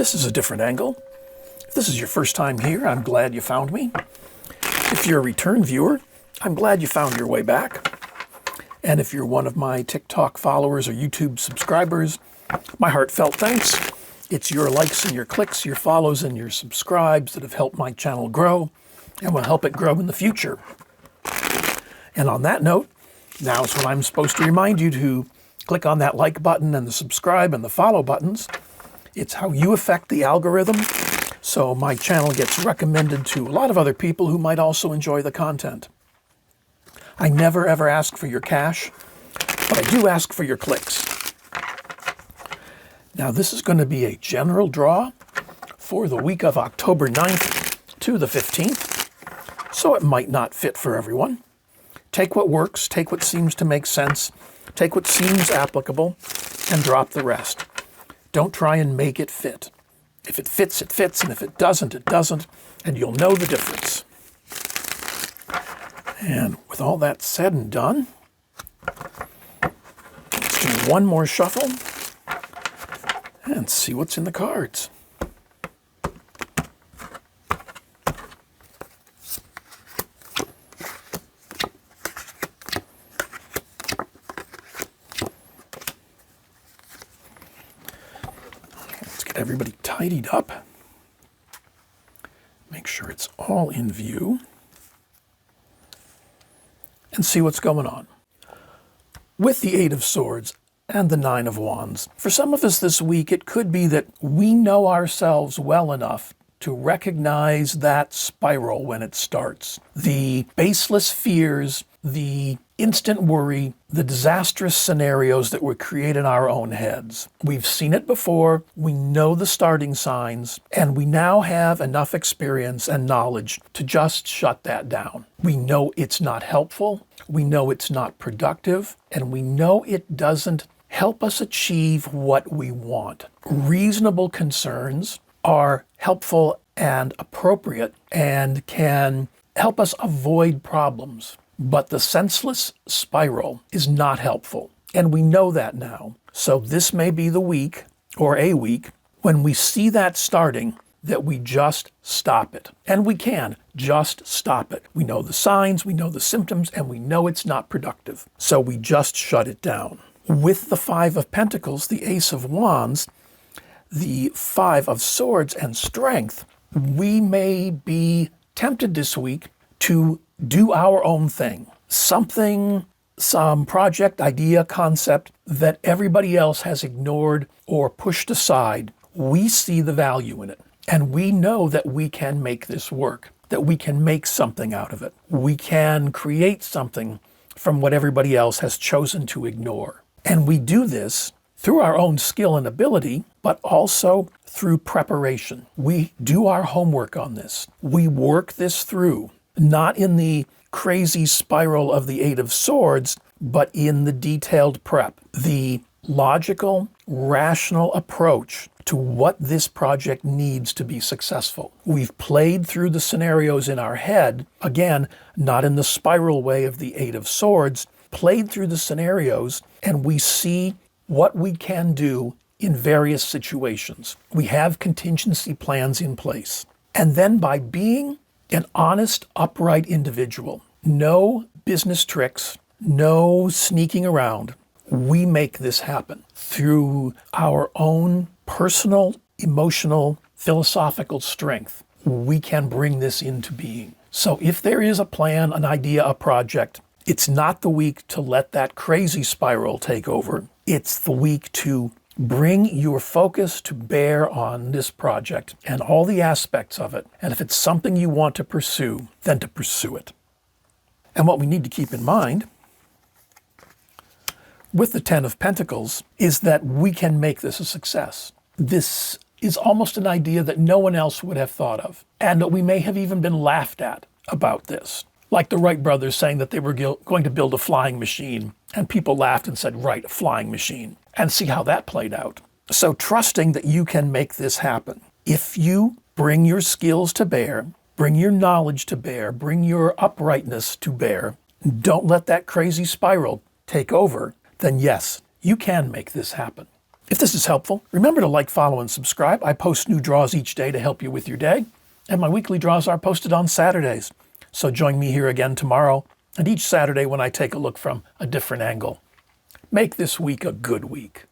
This is a different angle. If this is your first time here, I'm glad you found me. If you're a return viewer, I'm glad you found your way back. And if you're one of my TikTok followers or YouTube subscribers, my heartfelt thanks. It's your likes and your clicks, your follows and your subscribes that have helped my channel grow and will help it grow in the future. And on that note, now's when I'm supposed to remind you to click on that like button and the subscribe and the follow buttons. It's how you affect the algorithm, so my channel gets recommended to a lot of other people who might also enjoy the content. I never ever ask for your cash, but I do ask for your clicks. Now this is going to be a general draw for the week of October 9th to the 15th, so it might not fit for everyone. Take what works, take what seems to make sense, take what seems applicable, and drop the rest. Don't try and make it fit. If it fits, it fits, and if it doesn't, it doesn't, and you'll know the difference. And with all that said and done, let's do one more shuffle and see what's in the cards. Let's get everybody tidied up. Make sure it's all in view. And see what's going on. With the Eight of Swords and the Nine of Wands, for some of us this week, it could be that we know ourselves well enough to recognize that spiral when it starts. The baseless fears, the instant worry, the disastrous scenarios that we create in our own heads. We've seen it before, we know the starting signs, and we now have enough experience and knowledge to just shut that down. We know it's not helpful, we know it's not productive, and we know it doesn't help us achieve what we want. Reasonable concerns are helpful and appropriate and can help us avoid problems. But the senseless spiral is not helpful, and we know that now. So this may be the week, or a week, when we see that starting, that we just stop it. And we can just stop it. We know the signs, we know the symptoms, and we know it's not productive. So we just shut it down. With the Five of Pentacles, the Ace of Wands, the Five of Swords, and Strength, we may be tempted this week to do our own thing. Something, some project, idea, concept that everybody else has ignored or pushed aside. We see the value in it. And we know that we can make this work, that we can make something out of it. We can create something from what everybody else has chosen to ignore. And we do this through our own skill and ability, but also through preparation. We do our homework on this. We work this through. Not in the crazy spiral of the Eight of Swords, but in the detailed prep. The logical, rational approach to what this project needs to be successful. We've played through the scenarios in our head, again, not in the spiral way of the Eight of Swords, played through the scenarios, and we see what we can do in various situations. We have contingency plans in place. And then by being an honest, upright individual, no business tricks, no sneaking around, we make this happen through our own personal, emotional, philosophical strength. We can bring this into being. So if there is a plan, an idea, a project, it's not the week to let that crazy spiral take over. It's the week to bring your focus to bear on this project and all the aspects of it. And if it's something you want to pursue, then to pursue it. And what we need to keep in mind with the Ten of Pentacles is that we can make this a success. This is almost an idea that no one else would have thought of, and that we may have even been laughed at about this. Like the Wright brothers saying that they were going to build a flying machine, and people laughed and said, right, a flying machine, and see how that played out. So trusting that you can make this happen. If you bring your skills to bear, bring your knowledge to bear, bring your uprightness to bear, don't let that crazy spiral take over, then yes, you can make this happen. If this is helpful, remember to like, follow, and subscribe. I post new draws each day to help you with your day, and my weekly draws are posted on Saturdays. So join me here again tomorrow and each Saturday when I take a look from a different angle. Make this week a good week.